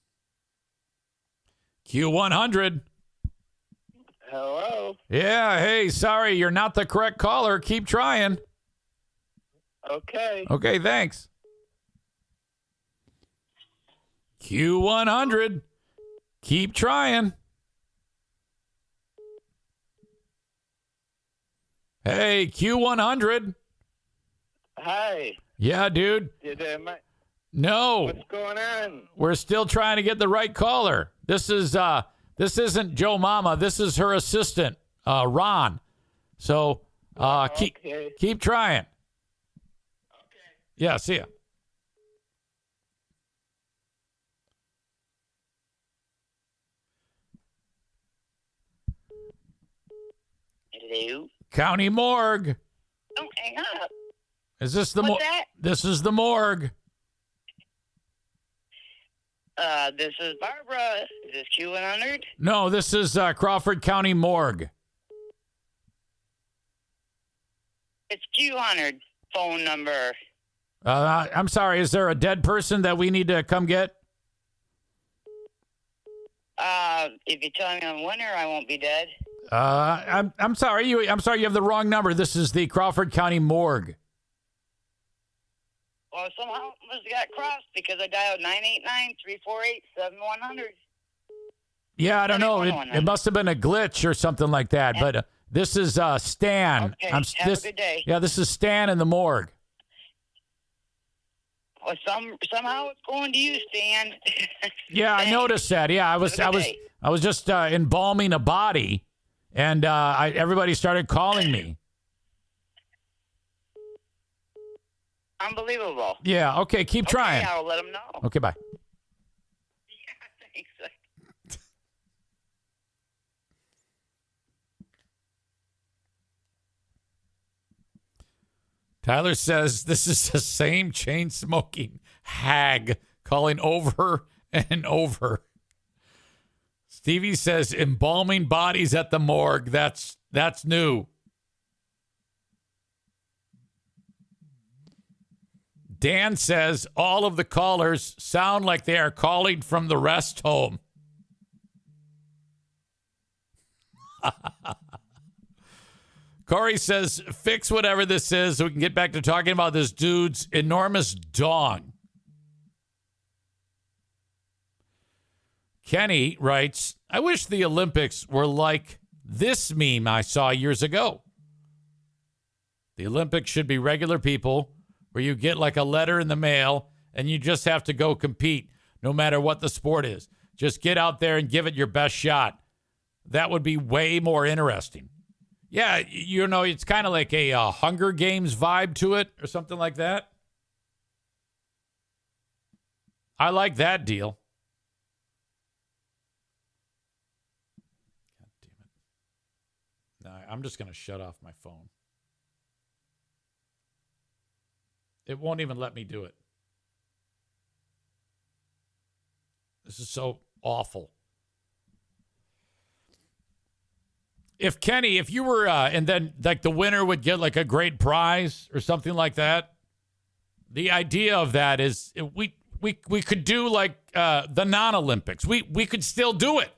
Q100. Hello? Yeah, hey, sorry, you're not the correct caller. Keep trying. Okay. Okay, thanks. Q100. Keep trying. Hey, Q100. Hi. Yeah, dude. No. What's going on? We're still trying to get the right caller. This isn't Joe Mama. This is her assistant, Ron. So keep trying. Okay. Yeah, see ya. Hello? County Morgue. Don't hang up. Is this the What's morgue? that? This is the morgue. This is Barbara. Is this Q100? No, this is Crawford County Morgue. It's Q100 phone number. I'm sorry. Is there a dead person that we need to come get? If you tell me I'm winner, I won't be dead. I'm sorry. I'm sorry. You have the wrong number. This is the Crawford County Morgue. Well, somehow it must have got crossed because I dialed 989-348-7100. Yeah, I don't know. It must have been a glitch or something like that. But this is Stan. Okay, have a good day. Yeah, this is Stan in the morgue. Well, somehow it's going to you, Stan. Yeah, I noticed that. Yeah, I was just embalming a body, and everybody started calling me. Unbelievable. Yeah. Okay. Keep trying. I'll let them know. Okay. Bye. Yeah, thanks. Tyler says this is the same chain-smoking hag calling over and over. Stevie says embalming bodies at the morgue. That's new. Dan says all of the callers sound like they are calling from the rest home. Corey says, fix whatever this is so we can get back to talking about this dude's enormous dong. Kenny writes, I wish the Olympics were like this meme I saw years ago. The Olympics should be regular people where you get like a letter in the mail and you just have to go compete no matter what the sport is. Just get out there and give it your best shot. That would be way more interesting. Yeah, you know, it's kind of like a Hunger Games vibe to it or something like that. I like that deal. God damn it. No, I'm just going to shut off my phone. It won't even let me do it. This is so awful. If Kenny, if you were, and then like the winner would get like a great prize or something like that. The idea of that is we could do like the non-Olympics. We could still do it.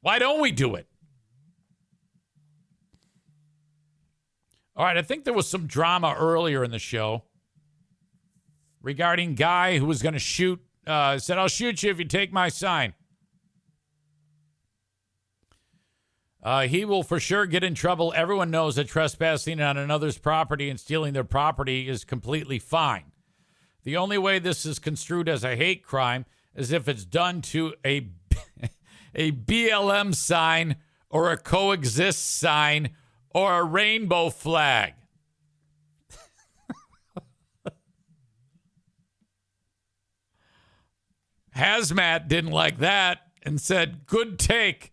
Why don't we do it? All right, I think there was some drama earlier in the show regarding guy who was going to shoot, said, I'll shoot you if you take my sign. He will for sure get in trouble. Everyone knows that trespassing on another's property and stealing their property is completely fine. The only way this is construed as a hate crime is if it's done to a BLM sign or a coexist sign or a rainbow flag. Hazmat didn't like that and said, good take.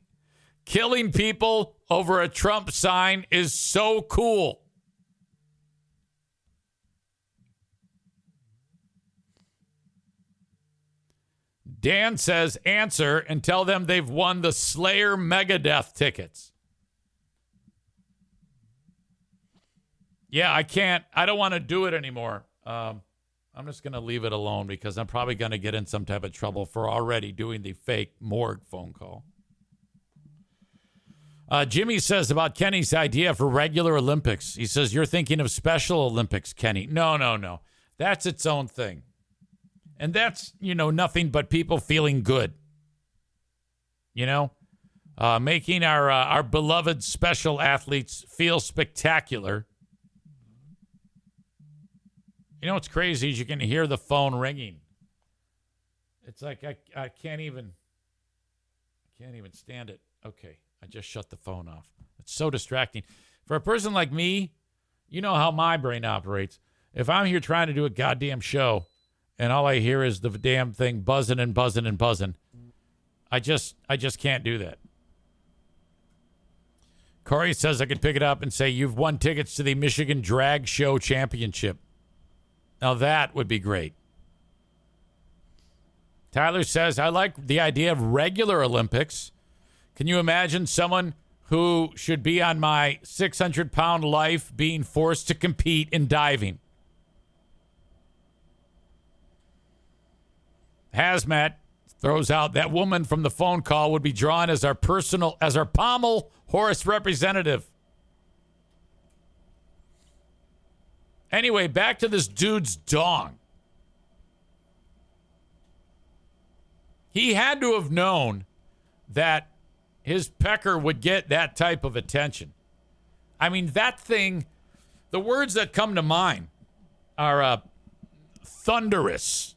Killing people over a Trump sign is so cool. Dan says, answer and tell them they've won the Slayer Megadeth tickets. Yeah, I don't want to do it anymore. I'm just going to leave it alone because I'm probably going to get in some type of trouble for already doing the fake morgue phone call. Jimmy says about Kenny's idea for regular Olympics. He says, you're thinking of Special Olympics, Kenny. No. That's its own thing. And that's, nothing but people feeling good. making our beloved special athletes feel spectacular. You know what's crazy is you can hear the phone ringing. It's like I can't even stand it. Okay, I just shut the phone off. It's so distracting. For a person like me, you know how my brain operates. If I'm here trying to do a goddamn show and all I hear is the damn thing buzzing and buzzing and buzzing, I just can't do that. Corey says I could pick it up and say, you've won tickets to the Michigan Drag Show Championship. Now that would be great. Tyler says, I like the idea of regular Olympics. Can you imagine someone who should be on my 600-pound life being forced to compete in diving? Hazmat throws out that woman from the phone call would be drawn as our pommel horse representative. Anyway, back to this dude's dong. He had to have known that his pecker would get that type of attention. I mean, that thing, the words that come to mind are thunderous.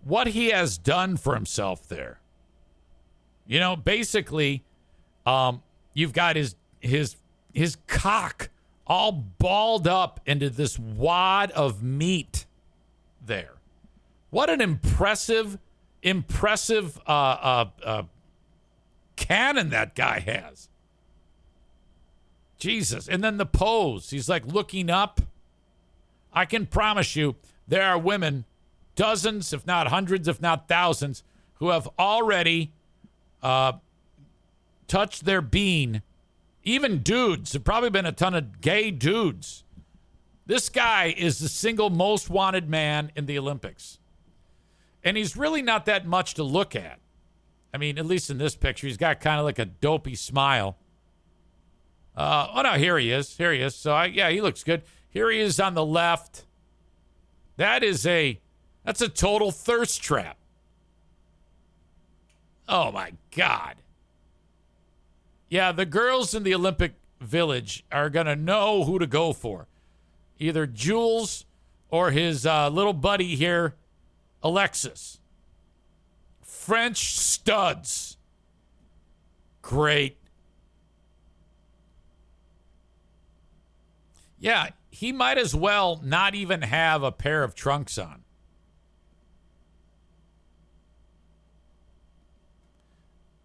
What he has done for himself there. You know, basically, you've got his cock all balled up into this wad of meat there. What an impressive cannon that guy has. Jesus. And then the pose. He's like looking up. I can promise you there are women, dozens, if not hundreds, if not thousands, who have already touched their bean. Even dudes. There have probably been a ton of gay dudes. This guy is the single most wanted man in the Olympics. And he's really not that much to look at. I mean, at least in this picture, he's got kind of like a dopey smile. Oh, no, here he is. Here he is. So, he looks good. Here he is on the left. That's a total thirst trap. Oh, my God. Yeah, the girls in the Olympic Village are going to know who to go for. Either Jules or his little buddy here, Alexis. French studs. Great. Yeah, he might as well not even have a pair of trunks on.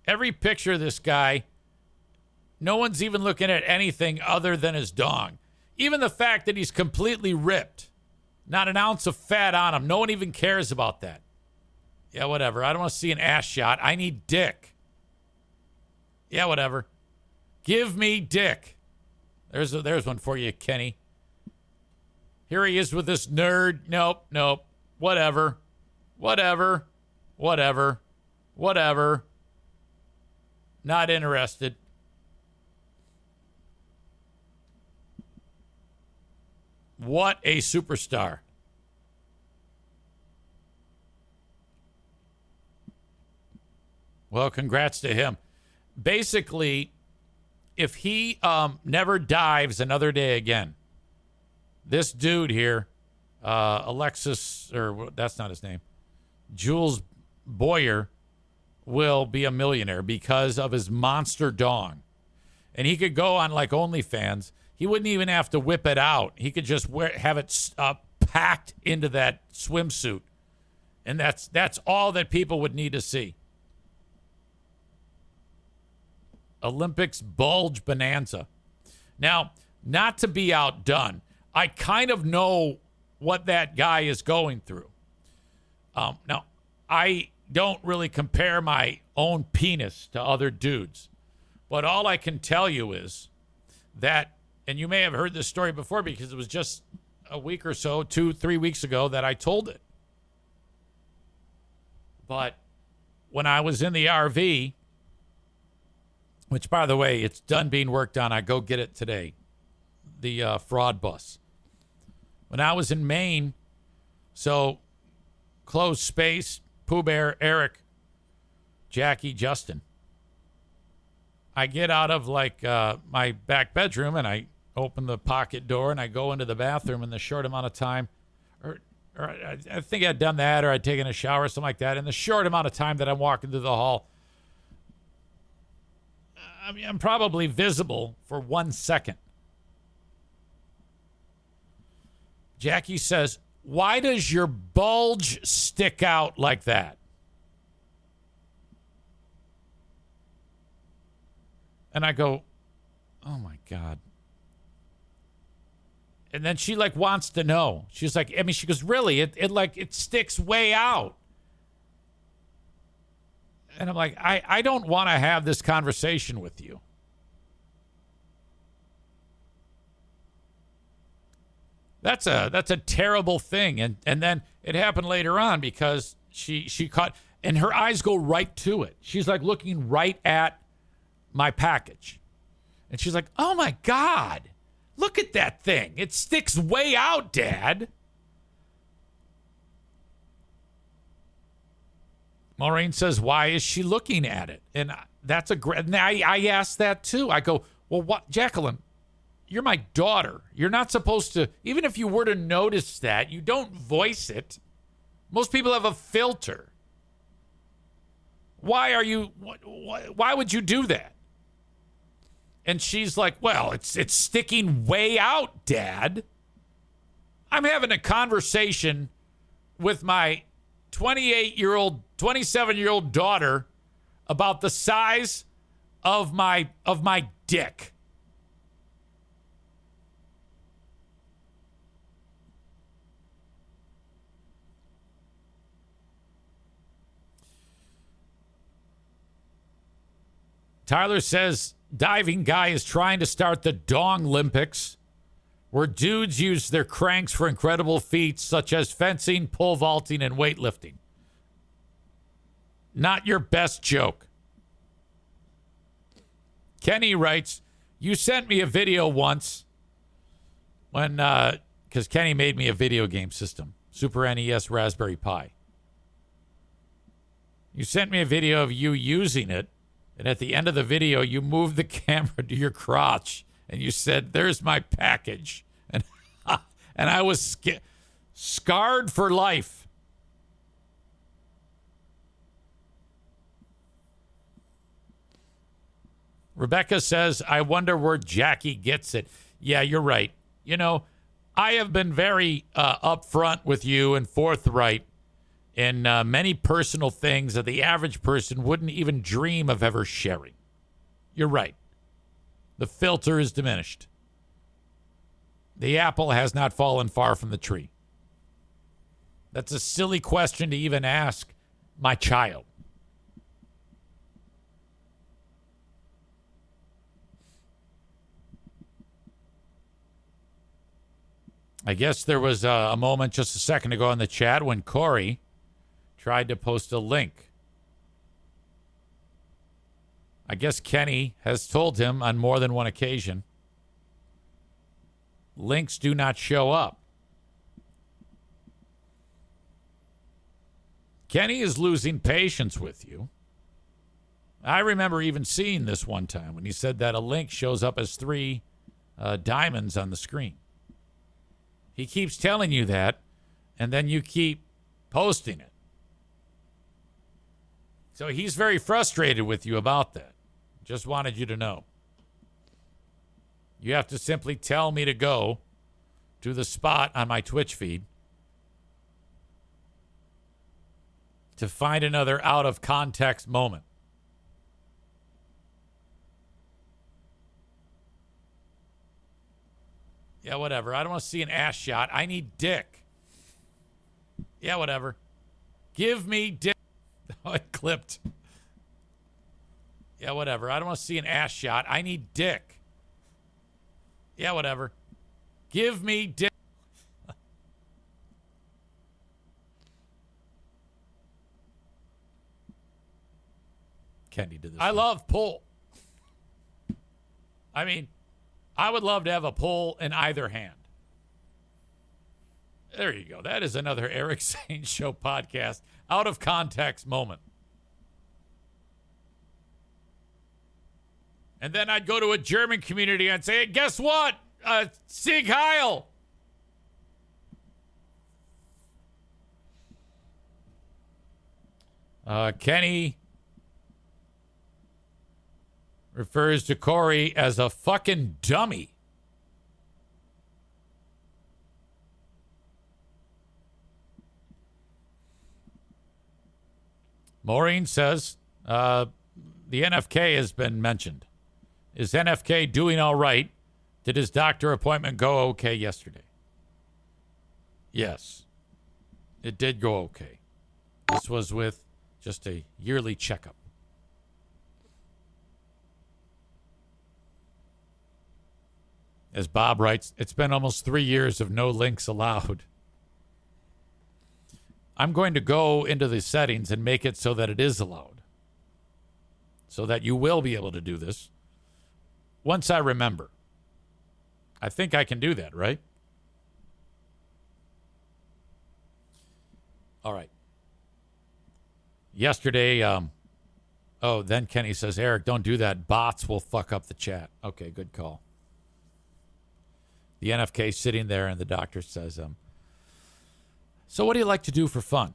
Every picture of this guy, no one's even looking at anything other than his dong. Even the fact that he's completely ripped. Not an ounce of fat on him. No one even cares about that. Yeah, whatever. I don't want to see an ass shot. I need dick. Yeah, whatever. Give me dick. There's one for you, Kenny. Here he is with this nerd. Nope. Whatever. Not interested. What a superstar. Well, congrats to him. Basically, if he never dives another day again, this dude here, Alexis, or that's not his name, Jules Boyer, will be a millionaire because of his monster dong. And he could go on like OnlyFans. He wouldn't even have to whip it out. He could just have it packed into that swimsuit. And that's all that people would need to see. Olympics bulge bonanza. Now, not to be outdone, I kind of know what that guy is going through. Now, I don't really compare my own penis to other dudes. But all I can tell you is that, and you may have heard this story before because it was just a week or so, 2-3 weeks ago that I told it. But when I was in the RV, which, by the way, it's done being worked on. I go get it today. The fraud bus. When I was in Maine, so closed space, Pooh Bear, Eric, Jackie, Justin. I get out of my back bedroom and I open the pocket door and I go into the bathroom in the short amount of time, or I think I'd done that, or I'd taken a shower or something like that. In the short amount of time that I'm walking through the hall, I mean, I'm probably visible for 1 second. Jackie says, "Why does your bulge stick out like that?" And I go, "Oh my God." And then she wants to know. She's like, she goes, "Really? It sticks way out." And I'm like, I don't want to have this conversation with you. That's a terrible thing. And then it happened later on because she caught, and her eyes go right to it. She's like looking right at my package. And she's like, "Oh my God, look at that thing. It sticks way out, Dad." Maureen says, "Why is she looking at it?" And that's a great, I asked that too. I go, "Well, what, Jacqueline, you're my daughter. You're not supposed to, even if you were to notice that, you don't voice it. Most people have a filter. Why would you do that?" And she's like, "Well, it's sticking way out, Dad." I'm having a conversation with my 27-year-old daughter about the size of my dick. Tyler says, diving guy is trying to start the Dong Olympics, where dudes use their cranks for incredible feats such as fencing, pole vaulting, and weightlifting. Not your best joke. Kenny writes, "You sent me a video once when, because Kenny made me a video game system, Super NES Raspberry Pi. You sent me a video of you using it, and at the end of the video, you moved the camera to your crotch, and you said, 'There's my package.' And I was scarred for life." Rebecca says, "I wonder where Jackie gets it." Yeah, you're right. You know, I have been very upfront with you and forthright in many personal things that the average person wouldn't even dream of ever sharing. You're right. The filter is diminished. The apple has not fallen far from the tree. That's a silly question to even ask my child. I guess there was a moment just a second ago in the chat when Corey tried to post a link. I guess Kenny has told him on more than one occasion, links do not show up. Kenny is losing patience with you. I remember even seeing this one time when he said that a link shows up as 3 diamonds on the screen. He keeps telling you that, and then you keep posting it. So he's very frustrated with you about that. Just wanted you to know. You have to simply tell me to go to the spot on my Twitch feed to find another out of context moment. Yeah, whatever. I don't want to see an ass shot. I need dick. Yeah, whatever. Give me dick. Oh, it clipped. Yeah, whatever. I don't want to see an ass shot. I need dick. Yeah, whatever. Give me dick. Kenny did this. I love pull. I mean, I would love to have a pull in either hand. There you go. That is another Eric Zane Show podcast out of context moment. And then I'd go to a German community and say, hey, guess what? Sieg Heil. Kenny refers to Corey as a fucking dummy. Maureen says the NFK has been mentioned. Is NFK doing all right? Did his doctor appointment go okay yesterday? Yes, it did go okay. This was with just a yearly checkup. As Bob writes, it's been almost 3 years of no links allowed. I'm going to go into the settings and make it so that it is allowed. So that you will be able to do this once I remember. I think I can do that, right? All right. Yesterday, then Kenny says, Eric, don't do that. Bots will fuck up the chat. Okay, good call. The NFK sitting there and the doctor says, so what do you like to do for fun?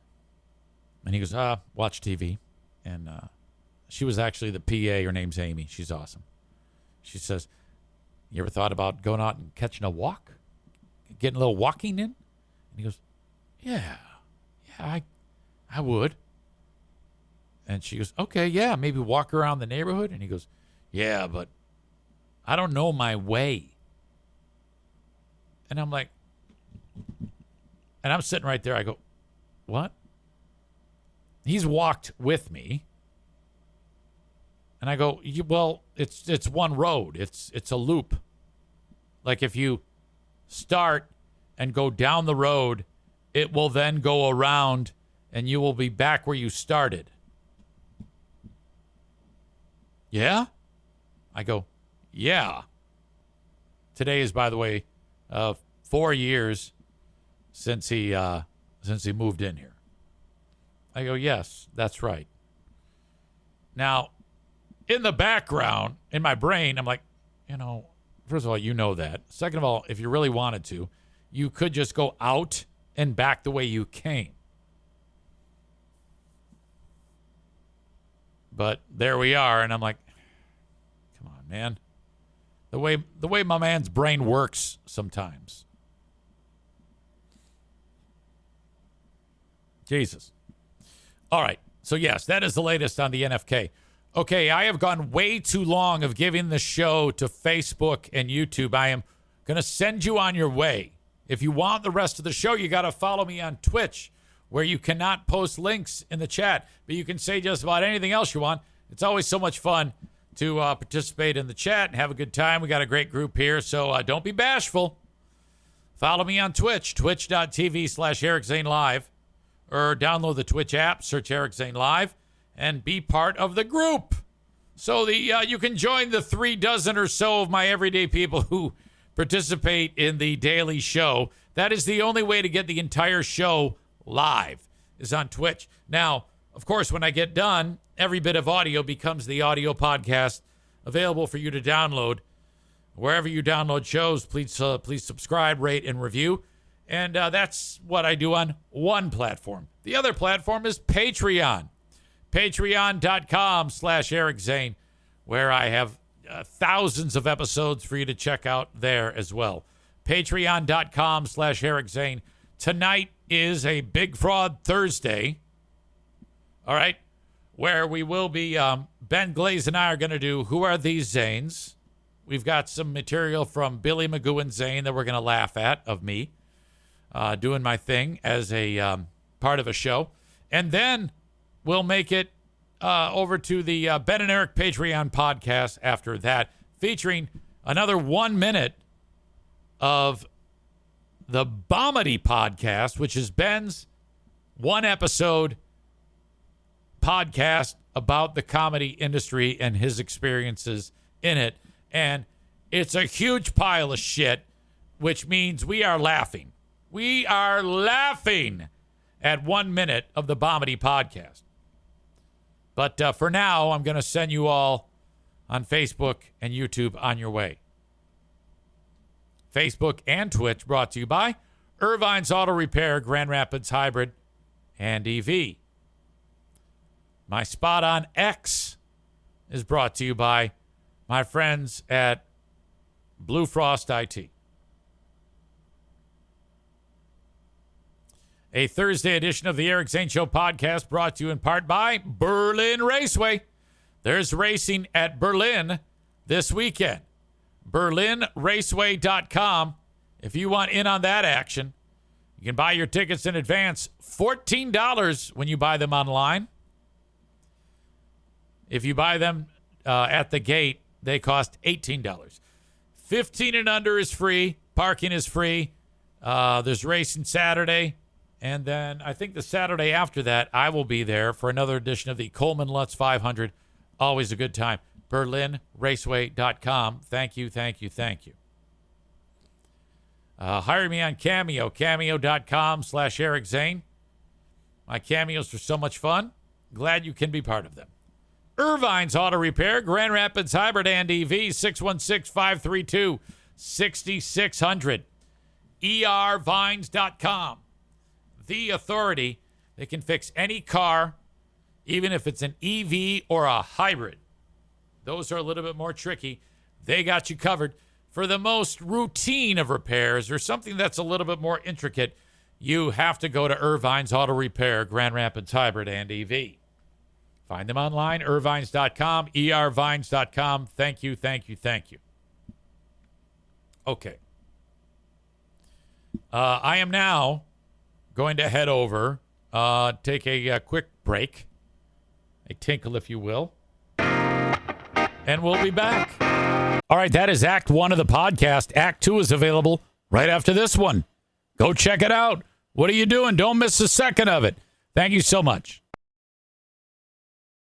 And he goes, watch TV. And she was actually the PA. Her name's Amy. She's awesome. She says, you ever thought about going out and catching a walk? Getting a little walking in? And he goes, yeah, I would. And she goes, okay, yeah, maybe walk around the neighborhood. And he goes, yeah, but I don't know my way. And I'm like, and I'm sitting right there. I go, what? He's walked with me. And I go, well, it's one road. It's a loop. Like if you start and go down the road, it will then go around and you will be back where you started. Yeah? I go, yeah. Today is, by the way, 4 years since he moved in here. I go, yes, that's right. Now, in the background, in my brain, I'm like, first of all, you know that. Second of all, if you really wanted to, you could just go out and back the way you came. But there we are, and I'm like, come on, man. The way my man's brain works sometimes. Jesus. All right. So, yes, that is the latest on the NFK. Okay, I have gone way too long of giving the show to Facebook and YouTube. I am going to send you on your way. If you want the rest of the show, you got to follow me on Twitch, where you cannot post links in the chat, but you can say just about anything else you want. It's always so much fun to participate in the chat and have a good time. We got a great group here, so don't be bashful. Follow me on Twitch, twitch.tv/Eric Zane Live, or download the Twitch app, search Eric Zane Live, and be part of the group. So you can join the 3 dozen or so of my everyday people who participate in the daily show. That is the only way to get the entire show live, is on Twitch. Now, of course, when I get done, every bit of audio becomes the audio podcast available for you to download. Wherever you download shows, please subscribe, rate, and review. And that's what I do on one platform. The other platform is Patreon. Patreon.com/Eric Zane, where I have thousands of episodes for you to check out there as well. Patreon.com/Eric Zane. Tonight is a Big Fraud Thursday. All right. Where we will be, Ben Glaze and I are going to do Who Are These Zanes? We've got some material from Billy McGowan Zane that we're going to laugh at, of me doing my thing as a part of a show. And then we'll make it over to the Ben and Eric Patreon podcast after that, featuring another 1 minute of the Bomedy podcast, which is Ben's one episode podcast about the comedy industry and his experiences in it. And it's a huge pile of shit, which means we are laughing. We are laughing at 1 minute of the Bomedy podcast. But for now, I'm going to send you all on Facebook and YouTube on your way. Facebook and Twitch brought to you by Irvine's Auto Repair, Grand Rapids Hybrid, and EV. My spot on X is brought to you by my friends at Blue Frost IT. A Thursday edition of the Eric Zane Show podcast brought to you in part by Berlin Raceway. There's racing at Berlin this weekend. BerlinRaceway.com. If you want in on that action, you can buy your tickets in advance. $14 when you buy them online. If you buy them at the gate, they cost $18. 15 and under is free. Parking is free. There's racing Saturday. And then I think the Saturday after that, I will be there for another edition of the Coleman Lutz 500. Always a good time. BerlinRaceway.com. Thank you, thank you, thank you. Hire me on Cameo. Cameo.com/Eric Zane. My cameos are so much fun. Glad you can be part of them. Irvine's Auto Repair, Grand Rapids Hybrid and EV, 616-532-6600. ERVines.com. The authority that can fix any car, even if it's an EV or a hybrid. Those are a little bit more tricky. They got you covered. For the most routine of repairs or something that's a little bit more intricate, you have to go to Irvine's Auto Repair, Grand Rapids Hybrid and EV. Find them online, irvines.com, ervines.com. Thank you, thank you, thank you. Okay. I am now going to head over, take a quick break, a tinkle, if you will, and we'll be back. All right, that is Act 1 of the podcast. Act 2 is available right after this one. Go check it out. What are you doing? Don't miss a second of it. Thank you so much.